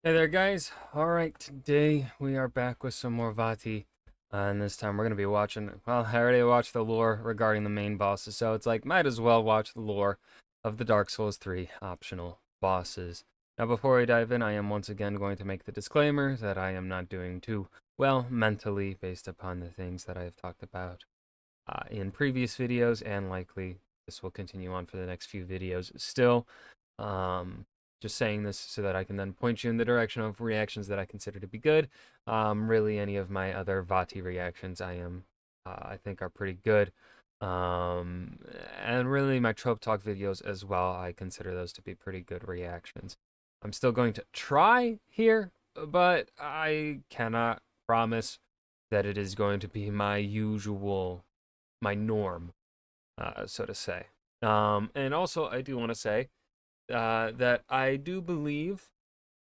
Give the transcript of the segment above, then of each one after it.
Hey there, guys. Alright, today we are back with some more Vati. And this time we're going to be watching. Well, I already watched the lore regarding the main bosses, so it's like, might as well watch the lore of the Dark Souls 3 optional bosses. Now, before we dive in, I am once again going to make the disclaimer that I am not doing too well mentally based upon the things that I have talked about in previous videos, and likely this will continue on for the next few videos still. Um, just saying this so that I can then point you in the direction of reactions that I consider to be good. Really, any of my other Vati reactions I think are pretty good. Um, and really, my Trope Talk videos as well, I consider those to be pretty good reactions. I'm still going to try here, but I cannot promise that it is going to be my norm, so to say. And also, I do want to say that I do believe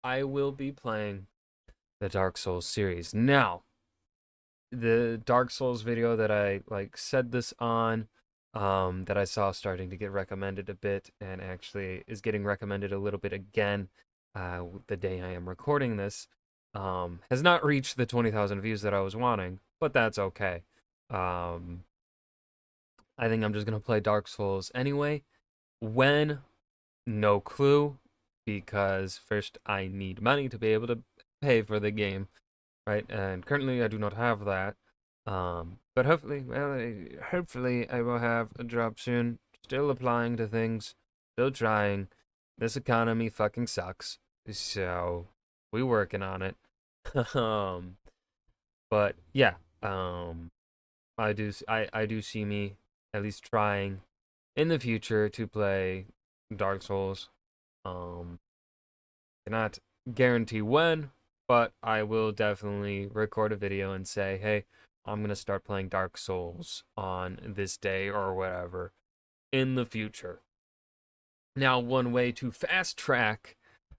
I will be playing the Dark Souls series. Now, the Dark Souls video that I said this on, that I saw starting to get recommended a bit, and actually is getting recommended a little bit again, the day I am recording this, has not reached the 20,000 views that I was wanting, but that's okay. Um, I think I'm just gonna play Dark Souls anyway. When? No clue, because first I need money to be able to pay for the game, right? And currently I do not have that. But hopefully I will have a job soon. Still applying to things, still trying. This economy fucking sucks, so we working on it. um, but yeah, I do see me at least trying in the future to play Dark Souls. Um, Cannot guarantee when, but I will definitely record a video and say, hey, I'm gonna start playing Dark Souls on this day or whatever in the future. Now, one way to fast track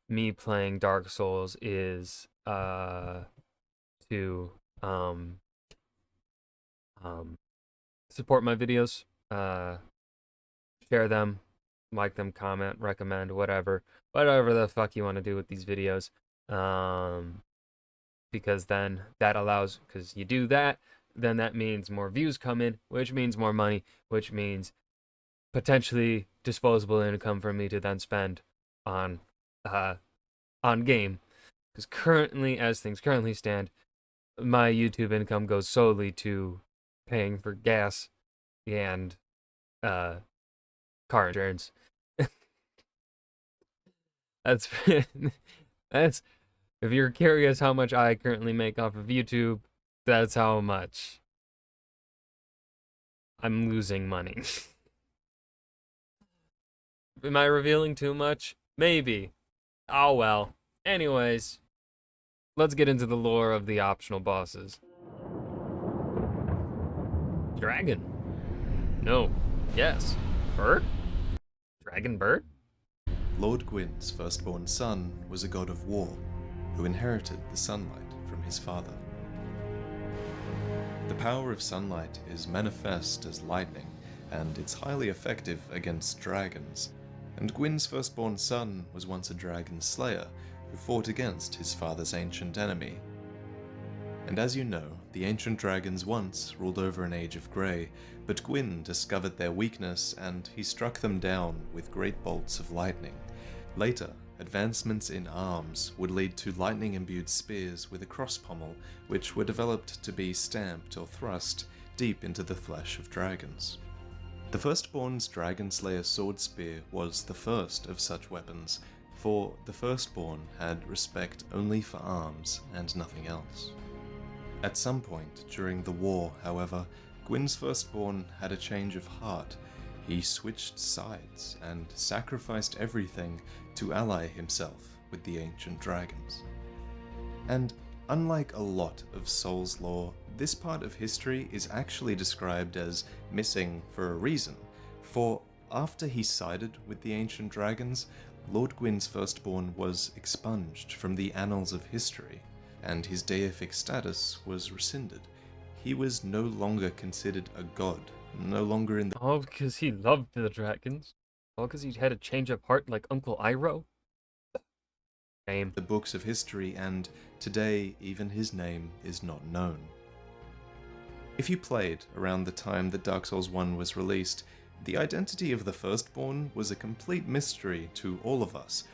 me playing Dark Souls is to um support my videos, share them, like them, comment, recommend, whatever the fuck you want to do with these videos. Um, because then that allows, because you do that, then that means more views come in, which means more money, which means potentially disposable income for me to then spend on uh on game. Because currently, as things currently stand, my YouTube income goes solely to paying for gas and uh car insurance. That's that's if you're curious how much I currently make off of YouTube, that's how much I'm losing money. Am I revealing too much? Maybe. Oh well. Anyways, let's get into the lore of the optional bosses. Dragon. No. Yes. Bird? Dragon bird? Lord Gwyn's firstborn son was a god of war, who inherited the sunlight from his father. The power of sunlight is manifest as lightning, and it's highly effective against dragons, and Gwyn's firstborn son was once a dragon slayer who fought against his father's ancient enemy. And as you know, the ancient dragons once ruled over an age of grey, but Gwyn discovered their weakness and he struck them down with great bolts of lightning. Later, advancements in arms would lead to lightning-imbued spears with a cross pommel, which were developed to be stamped or thrust deep into the flesh of dragons. The Firstborn's Dragon Slayer sword spear was the first of such weapons, for the Firstborn had respect only for arms and nothing else. At some point during the war, however, Gwyn's Firstborn had a change of heart. He switched sides and sacrificed everything to ally himself with the ancient dragons. And unlike a lot of Souls lore, this part of history is actually described as missing for a reason, for after he sided with the ancient dragons, Lord Gwyn's Firstborn was expunged from the annals of history, and his deific status was rescinded. He was no longer considered a god, no longer in the Oh, because he loved the dragons. Oh, because he had a change of heart like Uncle Iroh. Shame. the books of history, and today even his name is not known. If you played around the time that Dark Souls 1 was released, the identity of the Firstborn was a complete mystery to all of us.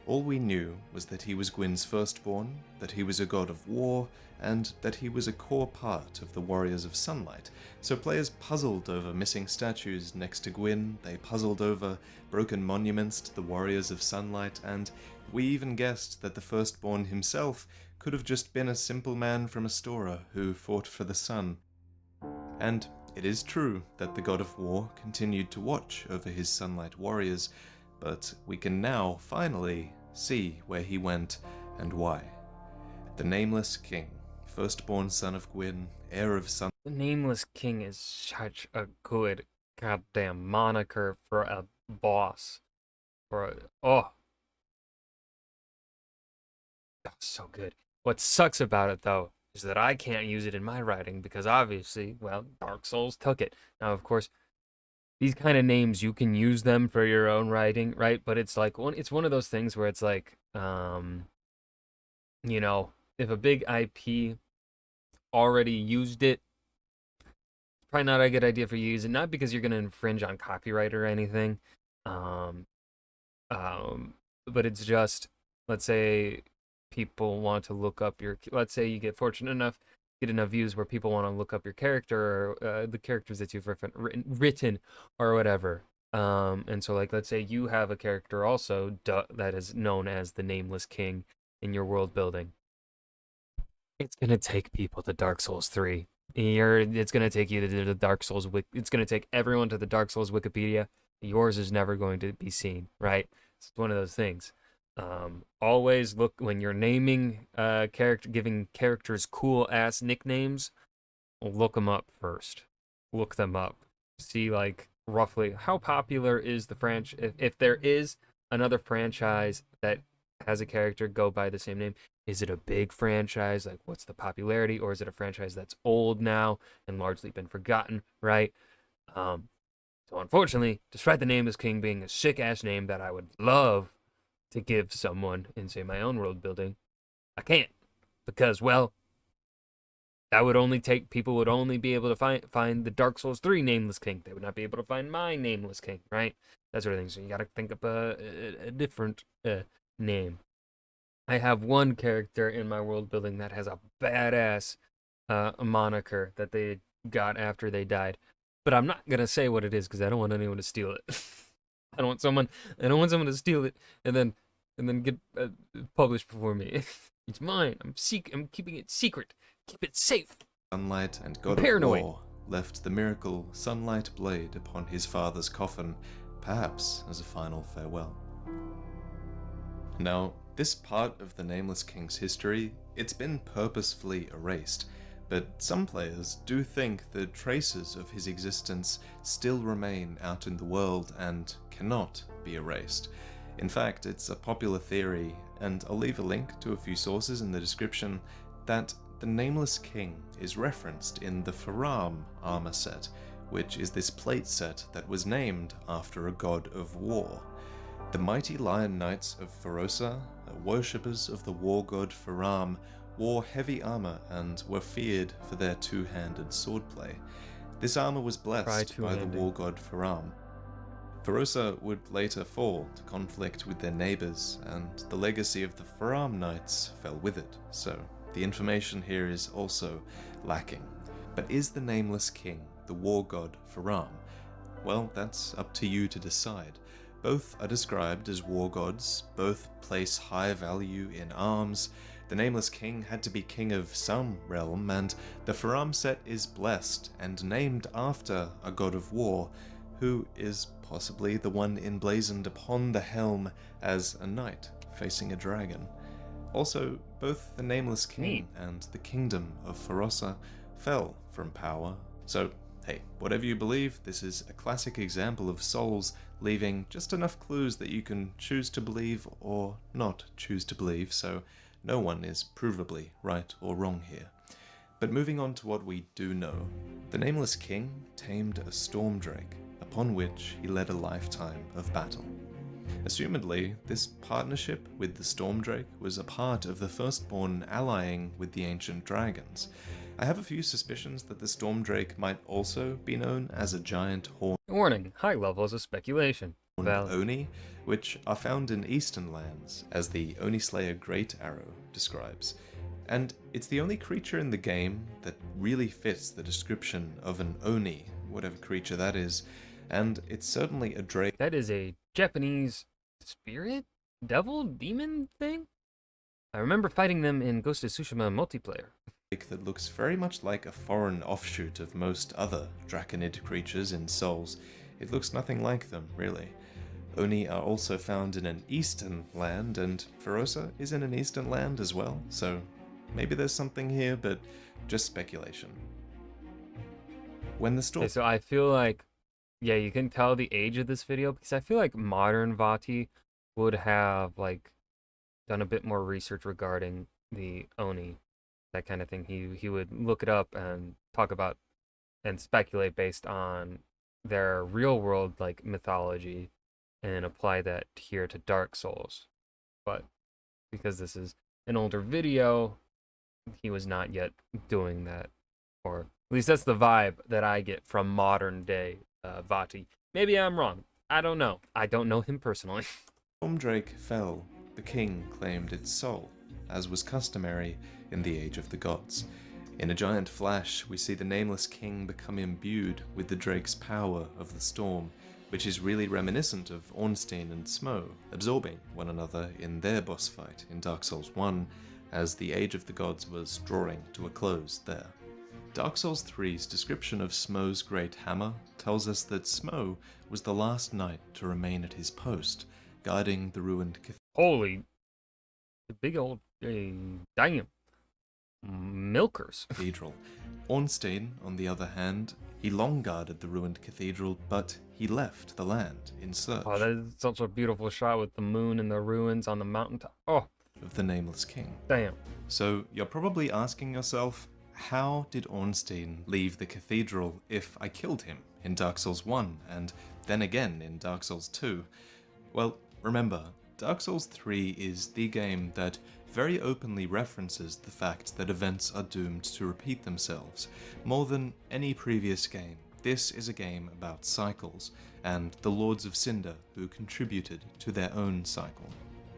All we knew was that he was Gwyn's firstborn, that he was a god of war, and that he was a core part of the Warriors of Sunlight. So players puzzled over missing statues next to Gwyn, they puzzled over broken monuments to the Warriors of Sunlight, and we even guessed that the Firstborn himself could have just been a simple man from Astora who fought for the sun. And it is true that the god of war continued to watch over his Sunlight warriors, but we can now finally see where he went and why. The Nameless King, firstborn son of Gwyn, heir of Sun. The Nameless King is such a good goddamn moniker for a boss. Oh, that's so good. What sucks about it, though, is that I can't use it in my writing because obviously, well, Dark Souls took it. Now, of course, these kind of names, you can use them for your own writing, right? But it's like it's one of those things where it's like, you know, if a big IP already used it, probably not a good idea for you to use it. Not because you're going to infringe on copyright or anything, um, but it's just, let's say people want to look up your, let's say you get fortunate enough, get enough views where people want to look up your character or the characters that you've written or whatever. And so, like, let's say you have a character also that is known as the Nameless King in your world building. It's gonna take people to Dark Souls 3. It's gonna take you to the Dark Souls. It's gonna take everyone to the Dark Souls Wikipedia. Yours is never going to be seen, right? It's one of those things. Always look when you're naming giving characters cool ass nicknames. Look them up first. Look them up. See, like, roughly how popular is the franchise. If there is another franchise that has a character go by the same name, is it a big franchise? Like, what's the popularity? Or is it a franchise that's old now and largely been forgotten, right? So unfortunately, despite the Nameless King being a sick ass name that I would love to give someone in, say, my own world building, I can't, because, well, that would only take, people would only be able to find the Dark Souls 3 Nameless King. They would not be able to find my Nameless King, right? That sort of thing. So you got to think up a different name. I have one character in my world building that has a badass moniker that they got after they died, but I'm not gonna say what it is because I don't want anyone to steal it. I don't want someone to steal it and then get published before me. It's mine. I'm keeping it secret. Keep it safe. Sunlight and God of War left the miracle Sunlight blade upon his father's coffin, perhaps as a final farewell. Now, this part of the Nameless King's history, it's been purposefully erased, but some players do think the traces of his existence still remain out in the world and cannot be erased. In fact, it's a popular theory, and I'll leave a link to a few sources in the description, that the Nameless King is referenced in the Faram armor set, which is this plate set that was named after a god of war. The mighty Lion Knights of Ferosa, worshippers of the war god Faram, wore heavy armor and were feared for their two-handed swordplay. This armor was blessed by the war god Faram. Ferosa would later fall to conflict with their neighbors, and the legacy of the Faram Knights fell with it, so the information here is also lacking. But is the Nameless King the war god Faram? Well, that's up to you to decide. Both are described as war gods, both place high value in arms. The Nameless King had to be king of some realm, and the Faram set is blessed and named after a god of war, who is possibly the one emblazoned upon the helm as a knight facing a dragon. Also, both the Nameless King and the Kingdom of Ferosa fell from power, so hey, whatever you believe, this is a classic example of Souls leaving just enough clues that you can choose to believe or not choose to believe, so no one is provably right or wrong here. But moving on to what we do know, the Nameless King tamed a storm drake, upon which he led a lifetime of battle. Assumedly, this partnership with the Stormdrake was a part of the Firstborn allying with the ancient dragons. I have a few suspicions that the Stormdrake might also be known as a giant horned Warning, high levels of speculation. Valid. Oni, which are found in eastern lands, as the Oni Slayer Great Arrow describes. And it's the only creature in the game that really fits the description of an Oni, whatever creature that is, and it's certainly a drake That is a Japanese spirit? Devil? Demon thing? I remember fighting them in Ghost of Tsushima multiplayer. that looks very much like a foreign offshoot of most other Draconid creatures in Souls. It looks nothing like them, really. Oni are also found in an eastern land, and Ferosa is in an eastern land as well, so maybe there's something here, but just speculation. When the storm... Okay, so I feel like, yeah, you can tell the age of this video because I feel like modern Vati would have like done a bit more research regarding the Oni, that kind of thing. He would look it up and talk about and speculate based on their real world like mythology and apply that here to Dark Souls. But because this is an older video, he was not yet doing that, or at least that's the vibe that I get from modern day Vati. Maybe I'm wrong. I don't know. I don't know him personally. Stormdrake fell, the king claimed its soul, as was customary in the Age of the Gods. In a giant flash, we see the Nameless King become imbued with the Drake's power of the storm, which is really reminiscent of Ornstein and Smo, absorbing one another in their boss fight in Dark Souls 1, as the Age of the Gods was drawing to a close there. Dark Souls 3's description of Smo's great hammer tells us that Smo was the last knight to remain at his post, guarding the ruined Holy, the big old damn milkers. cathedral. Ornstein, on the other hand, he long guarded the ruined cathedral, but he left the land in search Oh, that is such a beautiful shot with the moon and the ruins on the mountaintop. Oh, of the Nameless King. damn. So you're probably asking yourself, how did Ornstein leave the cathedral if I killed him in Dark Souls 1 and then again in Dark Souls 2? Well, remember, Dark Souls 3 is the game that very openly references the fact that events are doomed to repeat themselves. More than any previous game, this is a game about cycles, and the Lords of Cinder who contributed to their own cycle.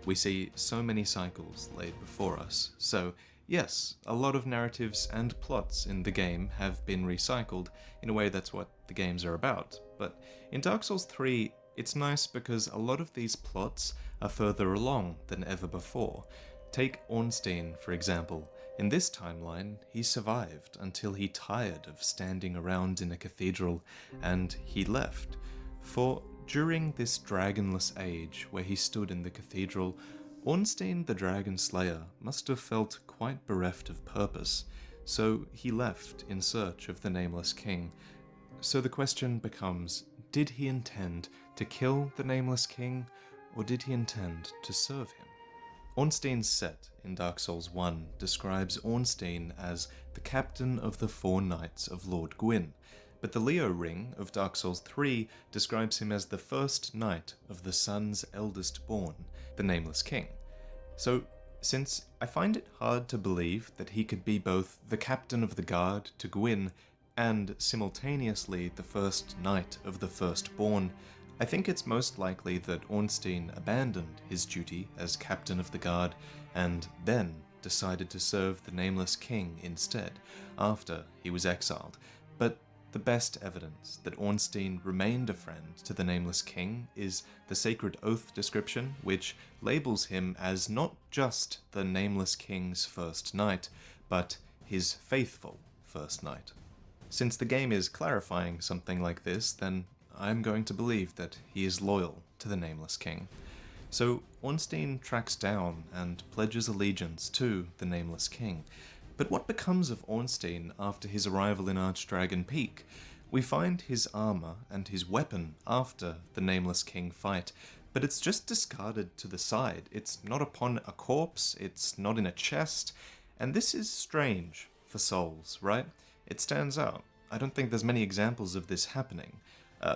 We see so many cycles laid before us, so yes, a lot of narratives and plots in the game have been recycled. In a way, that's what the games are about. But in Dark Souls 3, it's nice because a lot of these plots are further along than ever before. Take Ornstein, for example. In this timeline, he survived until he tired of standing around in a cathedral, and he left. For during this dragonless age where he stood in the cathedral, Ornstein the Dragon Slayer must have felt quite bereft of purpose, so he left in search of the Nameless King. So the question becomes, did he intend to kill the Nameless King, or did he intend to serve him? Ornstein's set in Dark Souls 1 describes Ornstein as the captain of the 4 knights of Lord Gwyn, but the Leo Ring of Dark Souls 3 describes him as the first knight of the Sun's eldest born, the Nameless King. So, since I find it hard to believe that he could be both the captain of the guard to Gwyn and simultaneously the first knight of the Firstborn, I think it's most likely that Ornstein abandoned his duty as captain of the guard and then decided to serve the Nameless King instead, after he was exiled. But the best evidence that Ornstein remained a friend to the Nameless King is the Sacred Oath description, which labels him as not just the Nameless King's first knight, but his faithful first knight. Since the game is clarifying something like this, then I'm going to believe that he is loyal to the Nameless King. So Ornstein tracks down and pledges allegiance to the Nameless King. But what becomes of Ornstein after his arrival in Archdragon Peak? We find his armor and his weapon after the Nameless King fight, but it's just discarded to the side. It's not upon a corpse, it's not in a chest, and this is strange for Souls, right? It stands out. I don't think there's many examples of this happening.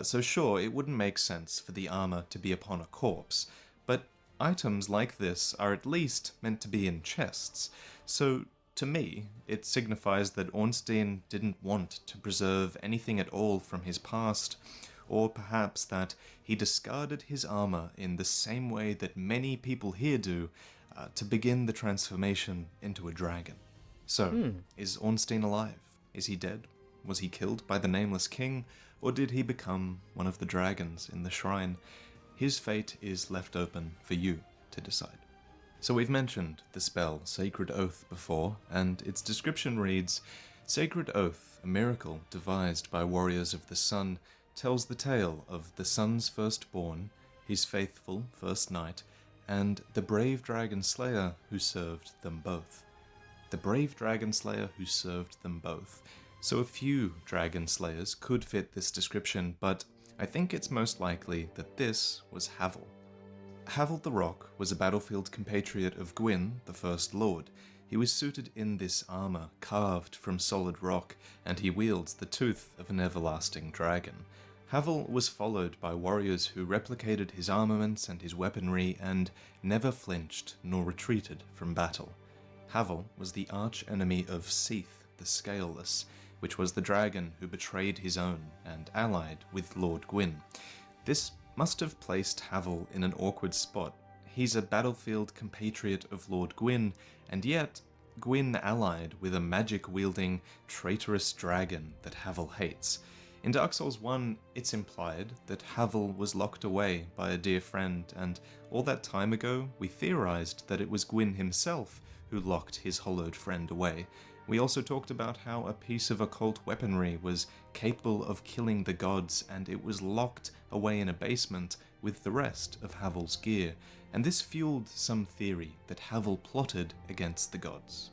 So sure, it wouldn't make sense for the armor to be upon a corpse, but items like this are at least meant to be in chests. So to me, it signifies that Ornstein didn't want to preserve anything at all from his past, or perhaps that he discarded his armor in the same way that many people here do, to begin the transformation into a dragon. So, is Ornstein alive? Is he dead? Was he killed by the Nameless King, or did he become one of the dragons in the shrine? His fate is left open for you to decide. So we've mentioned the spell Sacred Oath before, and its description reads, Sacred Oath, a miracle devised by warriors of the sun, tells the tale of the sun's firstborn, his faithful first knight, and the brave dragon slayer who served them both. The brave dragon slayer who served them both. So a few dragon slayers could fit this description, but I think it's most likely that this was Havel. Havel the Rock was a battlefield compatriot of Gwyn, the First Lord. He was suited in this armor carved from solid rock, and he wields the tooth of an everlasting dragon. Havel was followed by warriors who replicated his armaments and his weaponry and never flinched nor retreated from battle. Havel was the arch-enemy of Seath the Scaleless, which was the dragon who betrayed his own and allied with Lord Gwyn. This must have placed Havel in an awkward spot. He's a battlefield compatriot of Lord Gwyn, and yet Gwyn allied with a magic-wielding, traitorous dragon that Havel hates. In Dark Souls 1, it's implied that Havel was locked away by a dear friend, and all that time ago, we theorized that it was Gwyn himself who locked his hollowed friend away. We also talked about how a piece of occult weaponry was capable of killing the gods, and it was locked away in a basement with the rest of Havel's gear, and this fueled some theory that Havel plotted against the gods.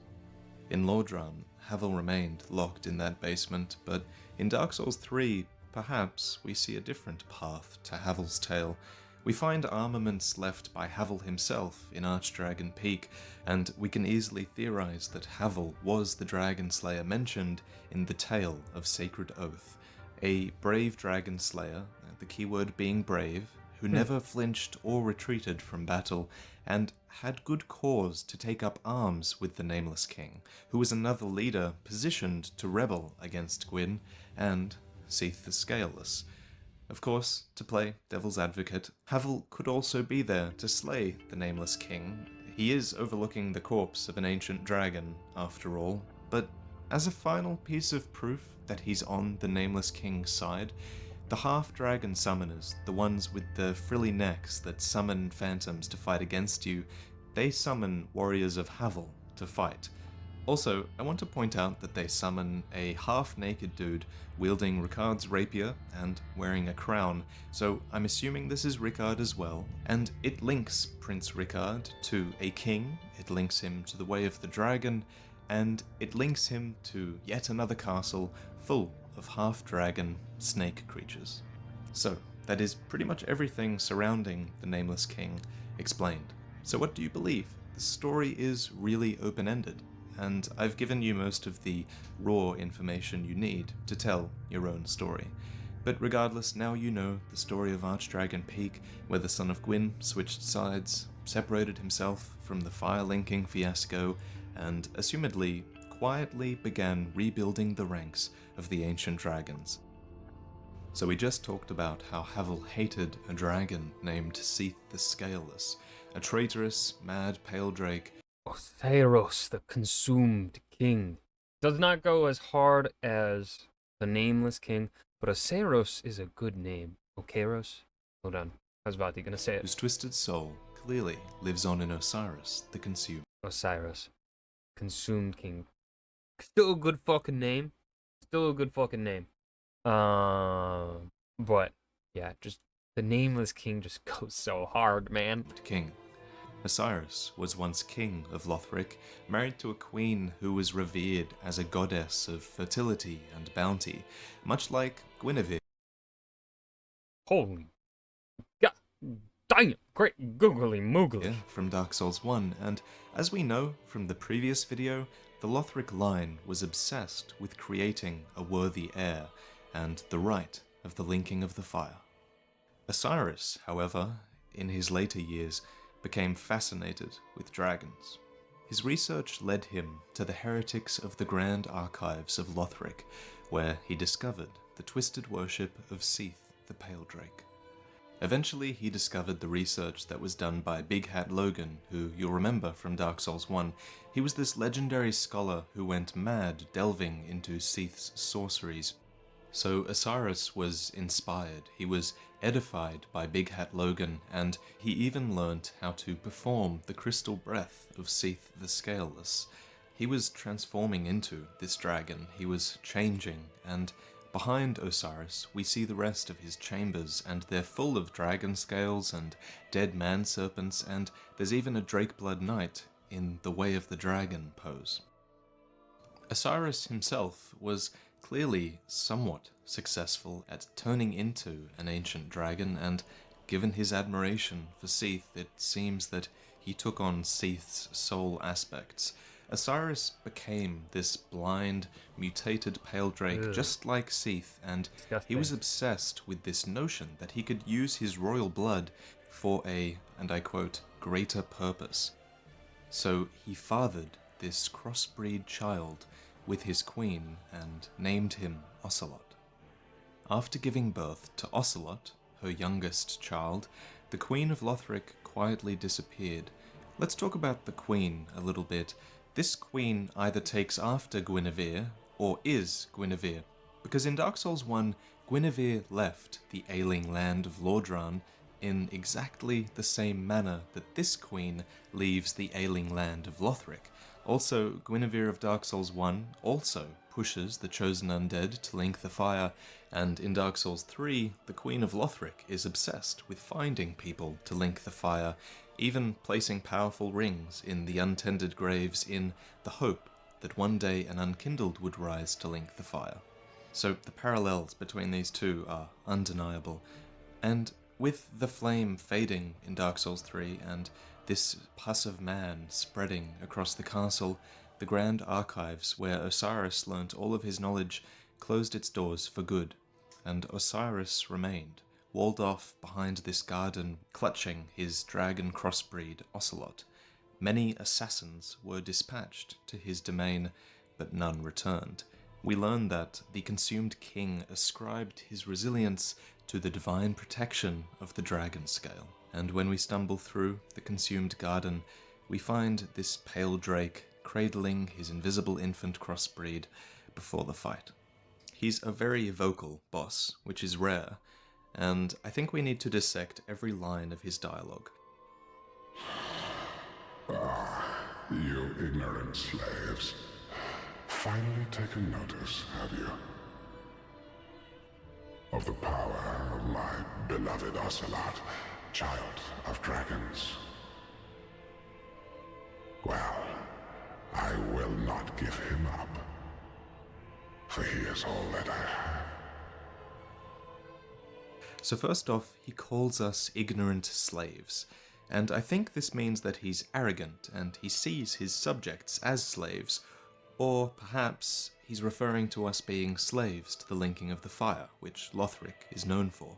In Lordran, Havel remained locked in that basement, but in Dark Souls 3, perhaps we see a different path to Havel's tale. We find armaments left by Havel himself in Archdragon Peak, and we can easily theorize that Havel was the dragon slayer mentioned in the tale of Sacred Oath. A brave dragon slayer, the keyword being brave, who never flinched or retreated from battle, and had good cause to take up arms with the Nameless King, who was another leader positioned to rebel against Gwyn and Seath the Scaleless. Of course, to play devil's advocate, Havel could also be there to slay the Nameless King. He is overlooking the corpse of an ancient dragon, after all, but as a final piece of proof that he's on the Nameless King's side, the half-dragon summoners, the ones with the frilly necks that summon phantoms to fight against you, they summon warriors of Havel to fight. Also, I want to point out that they summon a half-naked dude wielding Ricard's rapier and wearing a crown, so I'm assuming this is Ricard as well, and it links Prince Ricard to a king, it links him to the Way of the Dragon, and it links him to yet another castle full of half-dragon snake creatures. So, that is pretty much everything surrounding the Nameless King explained. So what do you believe? The story is really open-ended, and I've given you most of the raw information you need to tell your own story. But regardless, now you know the story of Archdragon Peak, where the son of Gwyn switched sides, separated himself from the fire-linking fiasco, and assumedly quietly began rebuilding the ranks of the ancient dragons. So we just talked about how Havel hated a dragon named Seath the Scaleless, a traitorous, mad pale drake. Oceiros, the Consumed King. Does not go as hard as the Nameless King, but Oceiros is a good name. Oceiros? Hold on. I was about to gonna say it. Whose twisted soul clearly lives on in Oceiros, the Consumed. Oceiros. Consumed King. Still a good fucking name. Still a good fucking name. But yeah, just the Nameless King just goes so hard, man. King. Oceiros was once king of Lothric, married to a queen who was revered as a goddess of fertility and bounty, much like Guinevere. Holy god damn, great googly moogly. From Dark Souls 1, and as we know from the previous video, the Lothric line was obsessed with creating a worthy heir, and the right of the linking of the fire. Oceiros, however, in his later years, became fascinated with dragons. His research led him to the heretics of the Grand Archives of Lothric, where he discovered the twisted worship of Seath the Pale Drake. Eventually, he discovered the research that was done by Big Hat Logan, who you'll remember from Dark Souls 1. He was this legendary scholar who went mad delving into Seath's sorceries. So Oceiros was inspired, he was edified by Big Hat Logan, and he even learnt how to perform the crystal breath of Seath the Scaleless. He was transforming into this dragon, he was changing, and behind Oceiros, we see the rest of his chambers, and they're full of dragon scales and dead man-serpents, and there's even a Drakeblood Knight in the Way of the Dragon pose. Oceiros himself was clearly somewhat successful at turning into an ancient dragon, and given his admiration for Seath, it seems that he took on Seath's soul aspects. Oceiros became this blind, mutated pale drake just like Seath, and he was obsessed with this notion that he could use his royal blood for a, and I quote, greater purpose. So he fathered this crossbreed child with his queen and named him Ocelot. After giving birth to Ocelot, her youngest child, the Queen of Lothric quietly disappeared. Let's talk about the queen a little bit. This queen either takes after Guinevere or is Guinevere, because in Dark Souls 1, Guinevere left the ailing land of Lordran in exactly the same manner that this queen leaves the ailing land of Lothric. Also, Guinevere of Dark Souls 1 also pushes the chosen undead to link the fire, and in Dark Souls 3, the Queen of Lothric is obsessed with finding people to link the fire, even placing powerful rings in the untended graves in the hope that one day an unkindled would rise to link the fire. So the parallels between these two are undeniable, and with the flame fading in Dark Souls 3 and this pus of man spreading across the castle, the Grand Archives, where Oceiros learnt all of his knowledge, closed its doors for good, and Oceiros remained, walled off behind this garden, clutching his dragon crossbreed Ocelot. Many assassins were dispatched to his domain, but none returned. We learn that the consumed king ascribed his resilience to the divine protection of the dragon scale. And when we stumble through the consumed garden, we find this pale drake cradling his invisible infant crossbreed before the fight. He's a very vocal boss, which is rare, and I think we need to dissect every line of his dialogue. You ignorant slaves. Finally taken notice, have you? Of the power of my beloved Ocelot, child of dragons. Well, I will not give him up, for he is all that I have. So first off, he calls us ignorant slaves, and I think this means that he's arrogant and he sees his subjects as slaves, or perhaps he's referring to us being slaves to the linking of the fire, which Lothric is known for.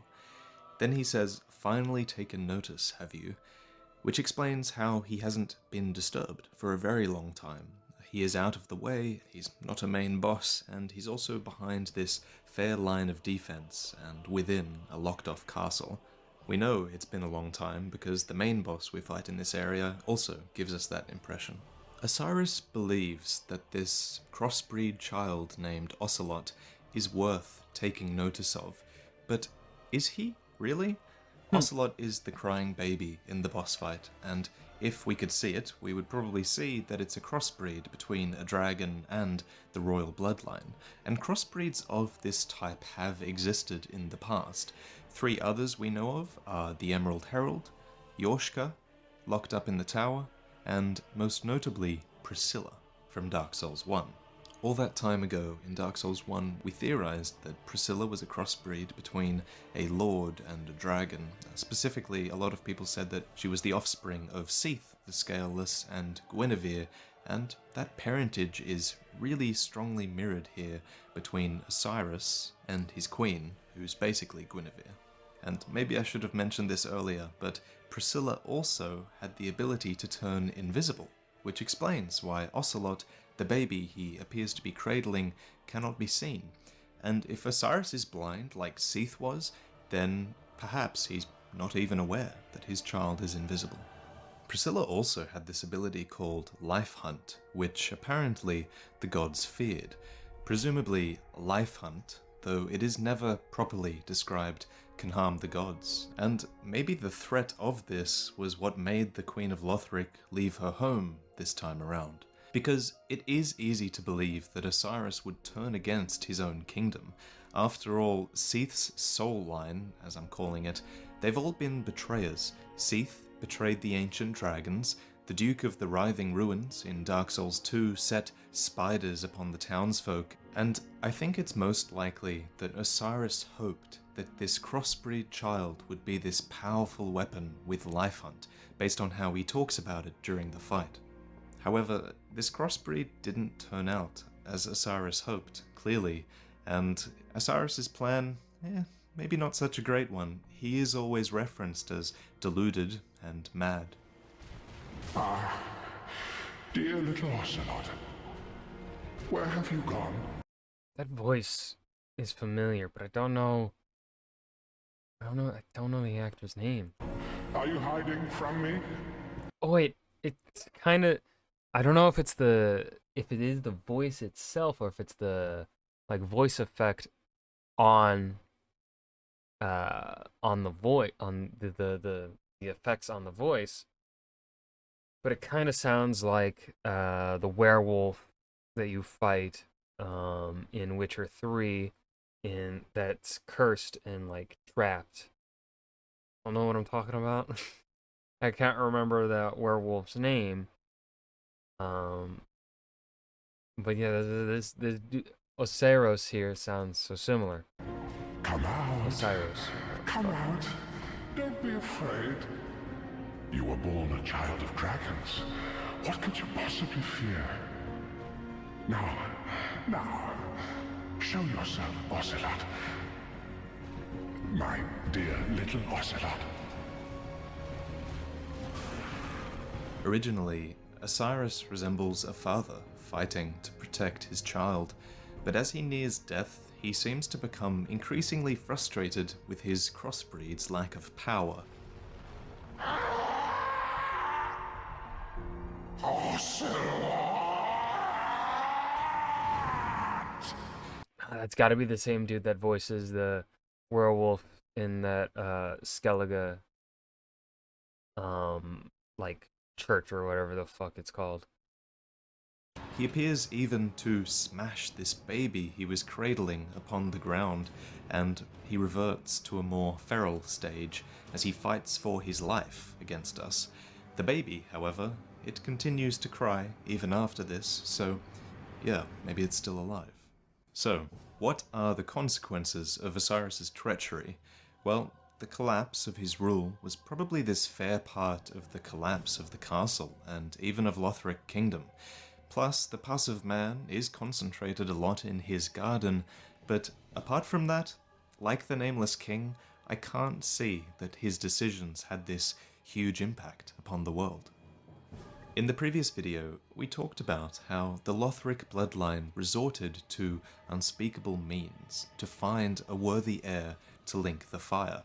Then he says, "Finally taken notice, have you?" Which explains how he hasn't been disturbed for a very long time. He is out of the way, he's not a main boss, and he's also behind this fair line of defense and within a locked-off castle. We know it's been a long time because the main boss we fight in this area also gives us that impression. Oceiros believes that this crossbreed child named Ocelot is worth taking notice of, but is he, really? Ocelot is the crying baby in the boss fight, and if we could see it, we would probably see that it's a crossbreed between a dragon and the royal bloodline, and crossbreeds of this type have existed in the past. 3 others we know of are the Emerald Herald, Yorshka, locked up in the tower, and most notably Priscilla from Dark Souls 1. All that time ago in Dark Souls 1, we theorized that Priscilla was a crossbreed between a lord and a dragon. Specifically, a lot of people said that she was the offspring of Seath the Scaleless and Guinevere, and that parentage is really strongly mirrored here between Oceiros and his queen, who's basically Guinevere. And maybe I should have mentioned this earlier, but Priscilla also had the ability to turn invisible, which explains why Ocelot, the baby he appears to be cradling, cannot be seen. And if Oceiros is blind, like Seath was, then perhaps he's not even aware that his child is invisible. Priscilla also had this ability called Life Hunt, which apparently the gods feared. Presumably, Life Hunt, though it is never properly described, can harm the gods, and maybe the threat of this was what made the Queen of Lothric leave her home this time around. Because it is easy to believe that Oceiros would turn against his own kingdom. After all, Seath's soul line, as I'm calling it, they've all been betrayers. Seath betrayed the ancient dragons, the Duke of the Writhing Ruins in Dark Souls 2 set spiders upon the townsfolk, and I think it's most likely that Oceiros hoped that this crossbreed child would be this powerful weapon with Life Hunt, based on how he talks about it during the fight. However, this crossbreed didn't turn out as Oceiros hoped, clearly, and Oceiros' plan, maybe not such a great one. He is always referenced as deluded and mad. Ah, dear little Ocelot, where have you gone? That voice is familiar, but I don't know the actor's name. Are you hiding from me? Oh wait, it's kind of, I don't know if it is the voice itself or if it's the like voice effect on the voice, on the effects on the voice, but it kind of sounds like the werewolf that you fight in Witcher 3 that's cursed and like trapped. I don't know what I'm talking about. I can't remember that werewolf's name. But yeah, this Oceiros here sounds so similar. Come out. Oceiros. Come out. Don't be afraid. You were born a child of dragons. What could you possibly fear? Now, show yourself, Ocelot. My dear little Ocelot. Originally, Oceiros resembles a father fighting to protect his child, but as he nears death, he seems to become increasingly frustrated with his crossbreed's lack of power. That's got to be the same dude that voices the werewolf in that Skellige like church or whatever the fuck it's called. He appears even to smash this baby he was cradling upon the ground, and he reverts to a more feral stage as he fights for his life against us. The baby, however, it continues to cry even after this, so yeah, maybe it's still alive. So, what are the consequences of Oceiros' treachery? Well, the collapse of his rule was probably this fair part of the collapse of the castle and even of Lothric Kingdom. Plus, the passive man is concentrated a lot in his garden, but apart from that, like the Nameless King, I can't see that his decisions had this huge impact upon the world. In the previous video, we talked about how the Lothric bloodline resorted to unspeakable means to find a worthy heir to link the fire,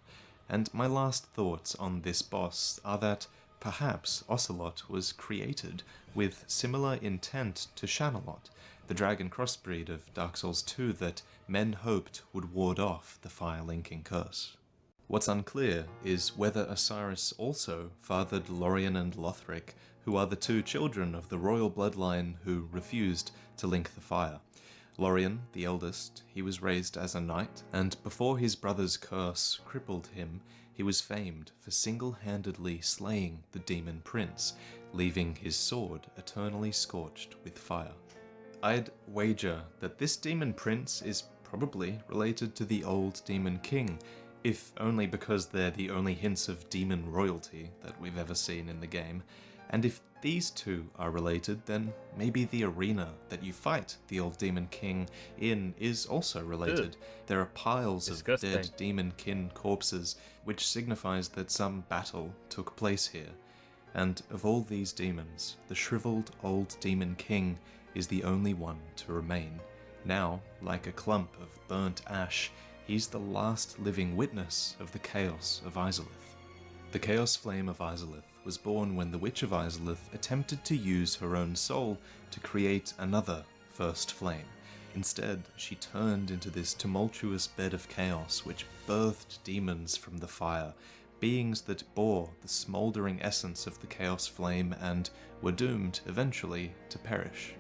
and my last thoughts on this boss are that perhaps Ocelot was created with similar intent to Shanalot, the dragon crossbreed of Dark Souls 2 that men hoped would ward off the fire-linking curse. What's unclear is whether Oceiros also fathered Lorien and Lothric, who are the two children of the royal bloodline who refused to link the fire. Lorien, the eldest, he was raised as a knight, and before his brother's curse crippled him, he was famed for single-handedly slaying the demon prince, leaving his sword eternally scorched with fire. I'd wager that this demon prince is probably related to the old demon king, if only because they're the only hints of demon royalty that we've ever seen in the game. And if these two are related, then maybe the arena that you fight the old demon king in is also related. There are piles of Disgusting. dead demon kin corpses, which signifies that some battle took place here. And of all these demons, the shriveled old demon king is the only one to remain. Now, like a clump of burnt ash, he's the last living witness of the chaos of Izalith. The Chaos Flame of Izalith was born when the Witch of Izalith attempted to use her own soul to create another First Flame. Instead, she turned into this tumultuous bed of chaos which birthed demons from the fire, beings that bore the smouldering essence of the Chaos Flame and were doomed eventually to perish.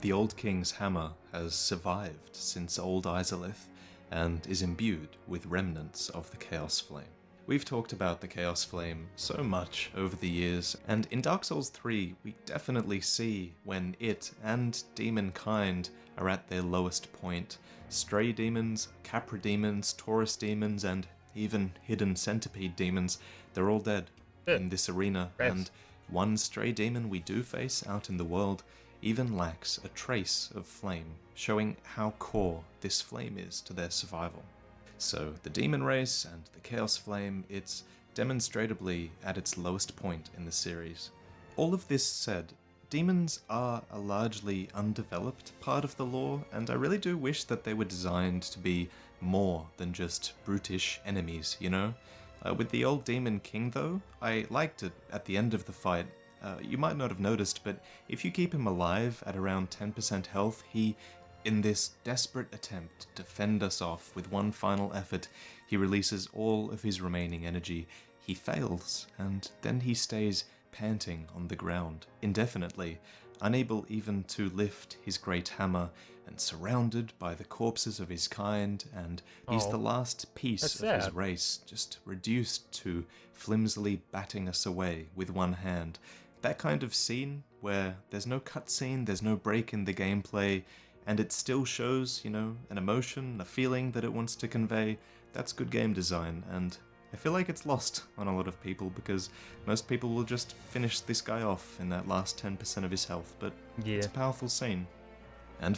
The Old King's hammer has survived since Old Izalith and is imbued with remnants of the Chaos Flame. We've talked about the Chaos Flame so much over the years, and in Dark Souls 3 we definitely see when it and demon kind are at their lowest point. Stray demons, Capra demons, Taurus demons, and even hidden centipede demons, they're all dead in this arena, and one stray demon we do face out in the world even lacks a trace of flame, showing how core this flame is to their survival. So the demon race and the Chaos Flame, it's demonstrably at its lowest point in the series. All of this said, demons are a largely undeveloped part of the lore, and I really do wish that they were designed to be more than just brutish enemies, you know? With the old Demon King though, I liked it at the end of the fight. You might not have noticed, but if you keep him alive at around 10% health, he, in this desperate attempt to fend us off with one final effort, he releases all of his remaining energy. He fails, and then he stays panting on the ground indefinitely, unable even to lift his great hammer, and surrounded by the corpses of his kind, and he's the last piece of his race, just reduced to flimsily batting us away with one hand. That kind of scene where there's no cutscene, there's no break in the gameplay, and it still shows, you know, an emotion, a feeling that it wants to convey, that's good game design, and I feel like it's lost on a lot of people because most people will just finish this guy off in that last 10% of his health, but it's a powerful scene. And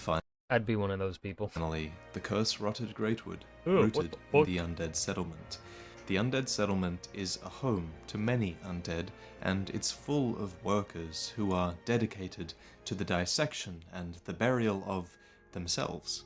I'd be one of those people. Finally, the curse-rotted Greatwood, rooted in the Undead Settlement. The Undead Settlement is a home to many undead, and it's full of workers who are dedicated to the dissection and the burial of themselves.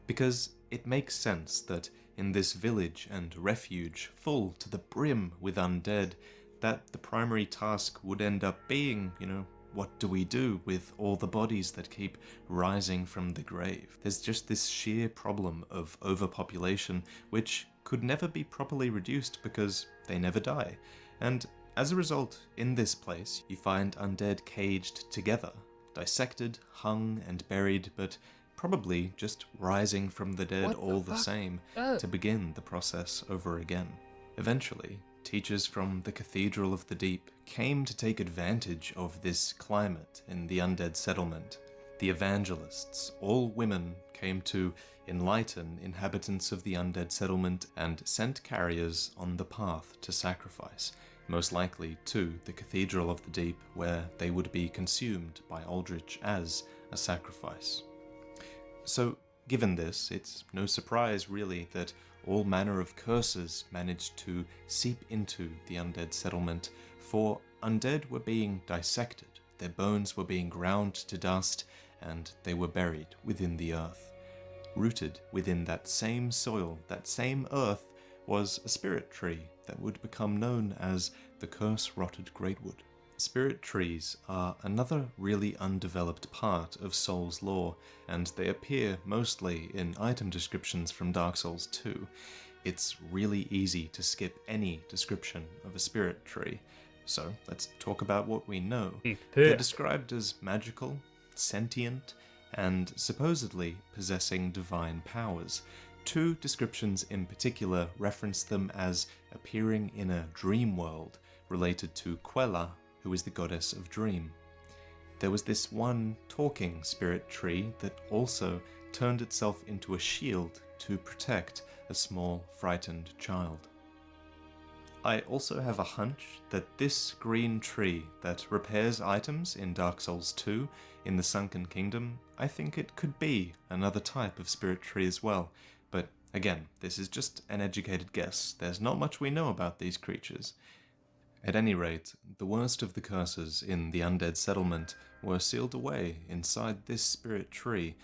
Because it makes sense that in this village and refuge full to the brim with undead, that the primary task would end up being, you know, what do we do with all the bodies that keep rising from the grave? There's just this sheer problem of overpopulation, which could never be properly reduced because they never die. And as a result, in this place, you find undead caged together, dissected, hung, and buried, but probably just rising from the dead all the same to begin the process over again. Eventually, teachers from the Cathedral of the Deep came to take advantage of this climate in the undead settlement. The evangelists, all women, came to enlighten inhabitants of the undead settlement and sent carriers on the path to sacrifice, most likely to the Cathedral of the Deep, where they would be consumed by Aldrich as a sacrifice. So, given this, it's no surprise really that all manner of curses managed to seep into the undead settlement, for undead were being dissected, their bones were being ground to dust, and they were buried within the earth. Rooted within that same soil, that same earth, was a spirit tree that would become known as the curse-rotted Greatwood. Spirit trees are another really undeveloped part of Souls lore, and they appear mostly in item descriptions from Dark Souls 2. It's really easy to skip any description of a spirit tree, so let's talk about what we know. They're described as magical, sentient, and supposedly possessing divine powers. Two descriptions in particular reference them as appearing in a dream world related to Quella, who is the goddess of dream. There was this one talking spirit tree that also turned itself into a shield to protect a small, frightened child. I also have a hunch that this green tree that repairs items in Dark Souls 2 in the Sunken Kingdom, I think it could be another type of spirit tree as well. But again, this is just an educated guess. There's not much we know about these creatures. At any rate, the worst of the curses in the undead settlement were sealed away inside this spirit tree.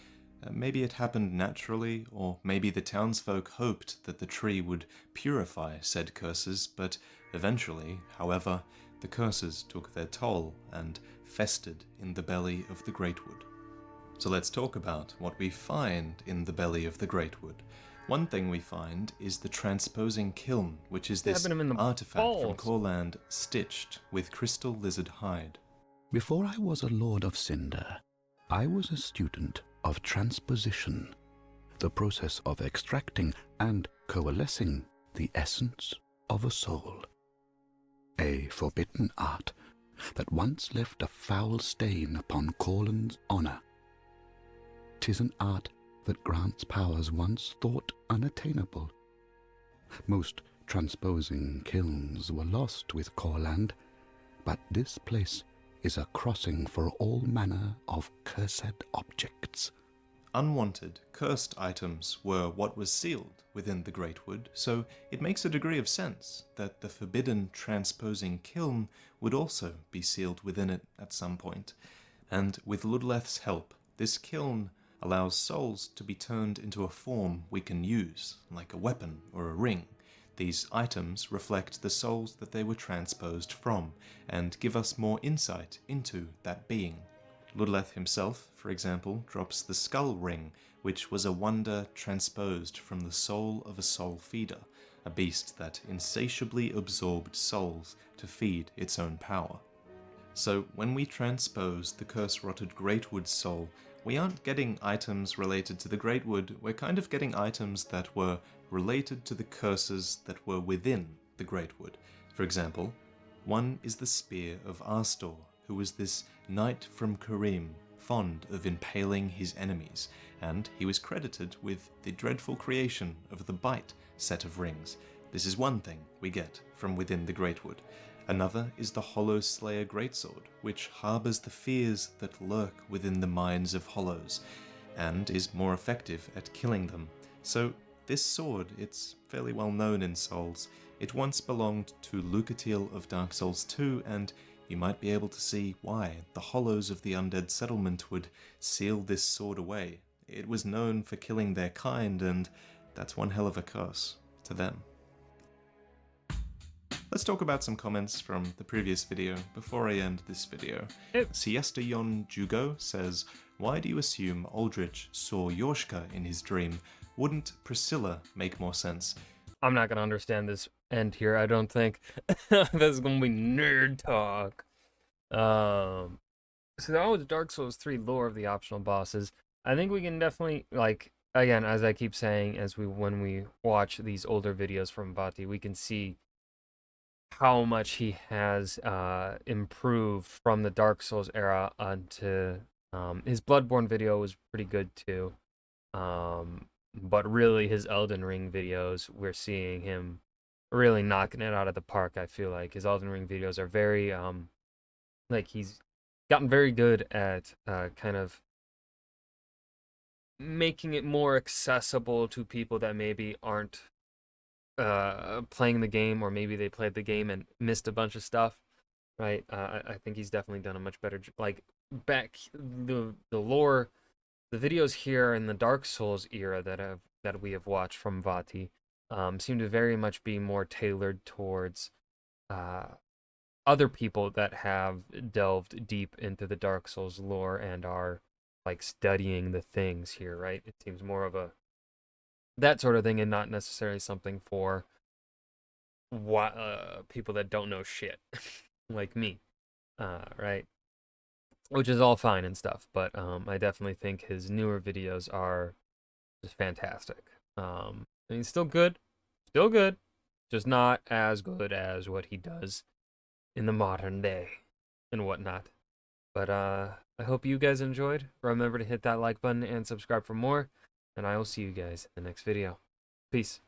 Maybe it happened naturally, or maybe the townsfolk hoped that the tree would purify said curses, but eventually, however, the curses took their toll and festered in the belly of the Greatwood. So let's talk about what we find in the belly of the Greatwood. One thing we find is the transposing kiln, which is this Stabbing him in the artifact from balls. Corland stitched with crystal lizard hide. Before I was a Lord of Cinder, I was a student of transposition, the process of extracting and coalescing the essence of a soul. A forbidden art that once left a foul stain upon Corland's honor. 'Tis an art that grants powers once thought unattainable. Most transposing kilns were lost with Corland, but this place is a crossing for all manner of cursed objects. Unwanted, cursed items were what was sealed within the Greatwood, so it makes a degree of sense that the forbidden transposing kiln would also be sealed within it at some point. And with Ludleth's help, this kiln allows souls to be turned into a form we can use, like a weapon or a ring. These items reflect the souls that they were transposed from, and give us more insight into that being. Ludleth himself, for example, drops the skull ring, which was a wonder transposed from the soul of a soul feeder, a beast that insatiably absorbed souls to feed its own power. So when we transpose the curse-rotted Greatwood soul, we aren't getting items related to the Greatwood, we're kind of getting items that were related to the curses that were within the Greatwood. For example, one is the Spear of Arstor, who was this knight from Karim, fond of impaling his enemies, and he was credited with the dreadful creation of the Bite set of rings. This is one thing we get from within the Greatwood. Another is the Hollow Slayer Greatsword, which harbours the fears that lurk within the minds of Hollows, and is more effective at killing them. So this sword, it's fairly well known in Souls. It once belonged to Lucatiel of Dark Souls 2, and you might be able to see why the Hollows of the Undead Settlement would seal this sword away. It was known for killing their kind, and that's one hell of a curse to them. Let's talk about some comments from the previous video before I end this video. Siesta Yon Jugo says, "Why do you assume Aldrich saw Yorshka in his dream? Wouldn't Priscilla make more sense?" I'm not gonna understand this end here, I don't think. This is gonna be nerd talk. So that was Dark Souls 3 lore of the optional bosses. I think we can definitely, like, again, as I keep saying, when we watch these older videos from Vati, we can see how much he has improved from the Dark Souls era onto his Bloodborne video was pretty good too. But really his Elden Ring videos, we're seeing him really knocking it out of the park. I feel like his Elden Ring videos are very like he's gotten very good at kind of making it more accessible to people that maybe aren't playing the game, or maybe they played the game and missed a bunch of stuff, right? I think he's definitely done a much better like back the lore, the videos here in the Dark Souls era that we have watched from Vati seem to very much be more tailored towards other people that have delved deep into the Dark Souls lore and are like studying the things here, right? It seems more of a that sort of thing, and not necessarily something for people that don't know shit like me, right? Which is all fine and stuff, but I definitely think his newer videos are just fantastic. I mean, still good, just not as good as what he does in the modern day and whatnot. But I hope you guys enjoyed. Remember to hit that like button and subscribe for more. And I will see you guys in the next video. Peace.